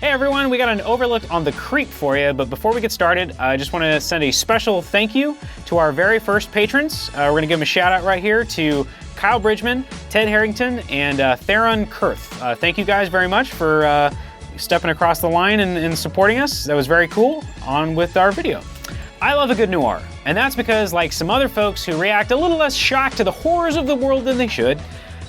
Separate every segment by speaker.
Speaker 1: Hey everyone, we got an overlook on The Creep for you, but before we get started, I just want to send a special thank you to our very first patrons. We're going to give them a shout out right here to Kyle Bridgman, Ted Harrington, and Theron Kurth. Thank you guys very much for stepping across the line and supporting us. That was very cool. On with our video. I love a good noir, and that's because, like some other folks who react a little less shocked to the horrors of the world than they should,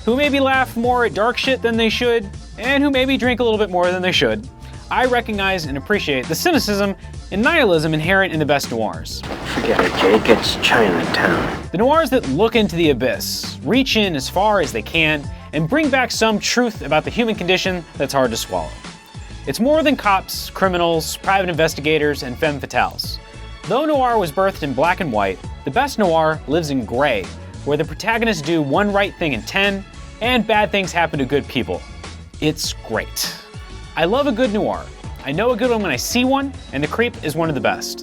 Speaker 1: who maybe laugh more at dark shit than they should, and who maybe drink a little bit more than they should, I recognize and appreciate the cynicism and nihilism inherent in the best noirs.
Speaker 2: Forget it, Jake, it's Chinatown.
Speaker 1: The noirs that look into the abyss, reach in as far as they can, and bring back some truth about the human condition that's hard to swallow. It's more than cops, criminals, private investigators, and femme fatales. Though noir was birthed in black and white, the best noir lives in gray, where the protagonists do one right thing in 10, and bad things happen to good people. It's great. I love a good noir. I know a good one when I see one, and The Creep is one of the best.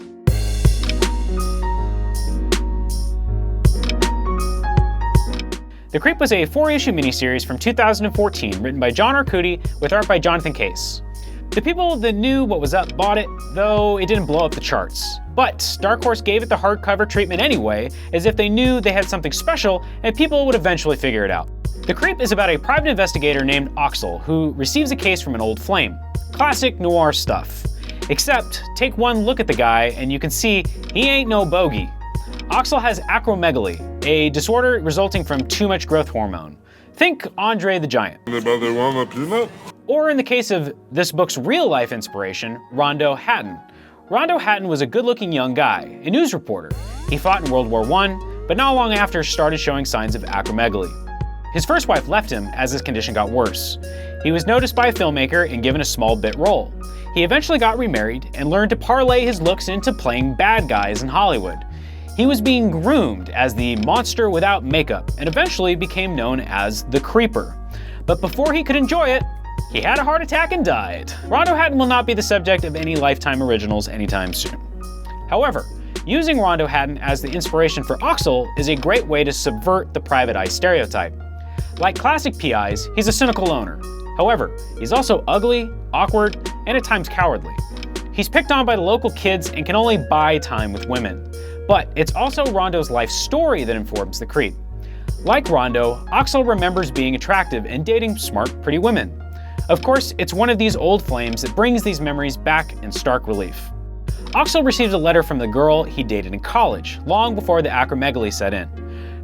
Speaker 1: The Creep was a 4-issue miniseries from 2014 written by John Arcudi with art by Jonathan Case. The people that knew what was up bought it, though it didn't blow up the charts. But Dark Horse gave it the hardcover treatment anyway, as if they knew they had something special and people would eventually figure it out. The Creep is about a private investigator named Oxel who receives a case from an old flame. Classic noir stuff. Except, take one look at the guy and you can see he ain't no bogey. Oxel has acromegaly, a disorder resulting from too much growth hormone. Think Andre the Giant.
Speaker 3: Anybody want a peanut?
Speaker 1: Or in the case of this book's real-life inspiration, Rondo Hatton. Rondo Hatton was a good-looking young guy, a news reporter. He fought in World War I, but not long after started showing signs of acromegaly. His first wife left him as his condition got worse. He was noticed by a filmmaker and given a small bit role. He eventually got remarried and learned to parlay his looks into playing bad guys in Hollywood. He was being groomed as the monster without makeup and eventually became known as the Creeper. But before he could enjoy it, he had a heart attack and died. Rondo Hatton will not be the subject of any Lifetime originals anytime soon. However, using Rondo Hatton as the inspiration for Oxel is a great way to subvert the private eye stereotype. Like classic PIs, he's a cynical loner. However, he's also ugly, awkward, and at times cowardly. He's picked on by the local kids and can only buy time with women. But it's also Rondo's life story that informs The Creep. Like Rondo, Oxel remembers being attractive and dating smart, pretty women. Of course, it's one of these old flames that brings these memories back in stark relief. Oxel receives a letter from the girl he dated in college, long before the acromegaly set in.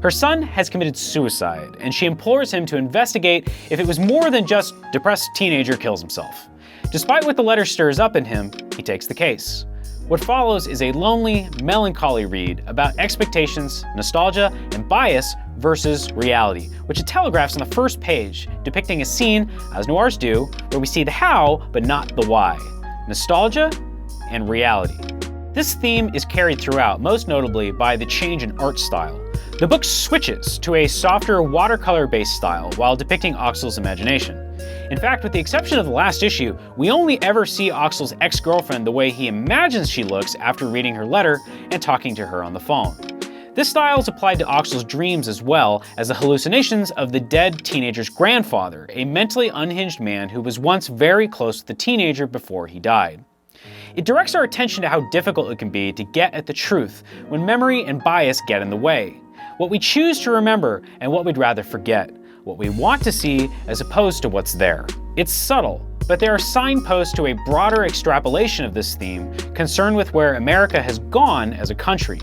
Speaker 1: Her son has committed suicide, and she implores him to investigate if it was more than just depressed teenager kills himself. Despite what the letter stirs up in him, he takes the case. What follows is a lonely, melancholy read about expectations, nostalgia, and bias versus reality, which it telegraphs on the first page, depicting a scene, as noirs do, where we see the how, but not the why. Nostalgia and reality. This theme is carried throughout, most notably by the change in art style. The book switches to a softer watercolor-based style while depicting Oxel's imagination. In fact, with the exception of the last issue, we only ever see Oxel's ex-girlfriend the way he imagines she looks after reading her letter and talking to her on the phone. This style is applied to Oxel's dreams as well as the hallucinations of the dead teenager's grandfather, a mentally unhinged man who was once very close to the teenager before he died. It directs our attention to how difficult it can be to get at the truth when memory and bias get in the way. What we choose to remember and what we'd rather forget. What we want to see as opposed to what's there. It's subtle, but there are signposts to a broader extrapolation of this theme concerned with where America has gone as a country.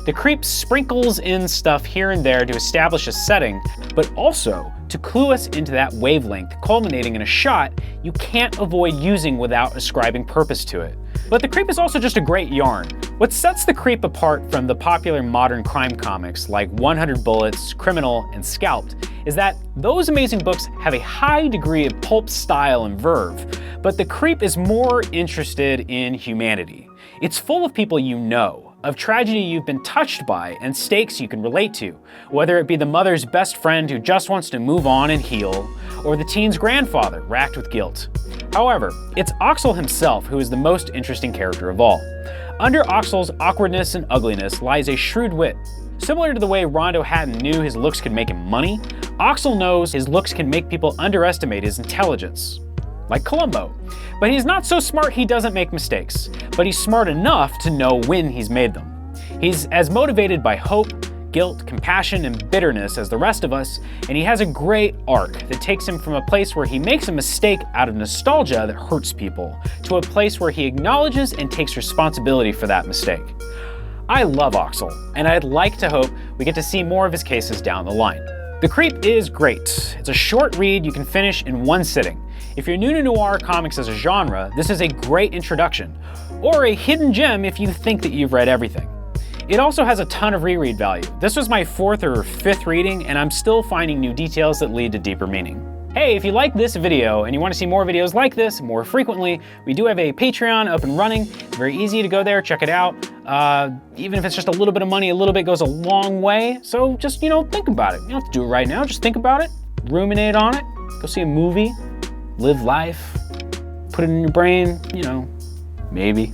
Speaker 1: The Creep sprinkles in stuff here and there to establish a setting, but also to clue us into that wavelength, culminating in a shot you can't avoid using without ascribing purpose to it. But The Creep is also just a great yarn. What sets The Creep apart from the popular modern crime comics like 100 Bullets, Criminal, and Scalped is that those amazing books have a high degree of pulp style and verve, but The Creep is more interested in humanity. It's full of people you know, of tragedy you've been touched by, and stakes you can relate to, whether it be the mother's best friend who just wants to move on and heal, or the teen's grandfather racked with guilt. However, it's Oxel himself who is the most interesting character of all. Under Oxel's awkwardness and ugliness lies a shrewd wit. Similar to the way Rondo Hatton knew his looks could make him money, Oxel knows his looks can make people underestimate his intelligence. Like Columbo. But he's not so smart he doesn't make mistakes, but he's smart enough to know when he's made them. He's as motivated by hope, guilt, compassion, and bitterness as the rest of us, and he has a great arc that takes him from a place where he makes a mistake out of nostalgia that hurts people, to a place where he acknowledges and takes responsibility for that mistake. I love Oxel, and I'd like to hope we get to see more of his cases down the line. The Creep is great. It's a short read you can finish in one sitting. If you're new to noir comics as a genre, this is a great introduction, or a hidden gem if you think that you've read everything. It also has a ton of reread value. This was my 4th or 5th reading, and I'm still finding new details that lead to deeper meaning. Hey, if you like this video and you want to see more videos like this more frequently, we do have a Patreon up and running. It's very easy to go there, check it out. Even if it's just a little bit of money, a little bit goes a long way. So just, think about it. You don't have to do it right now, just think about it, ruminate on it, go see a movie, live life, put it in your brain, maybe.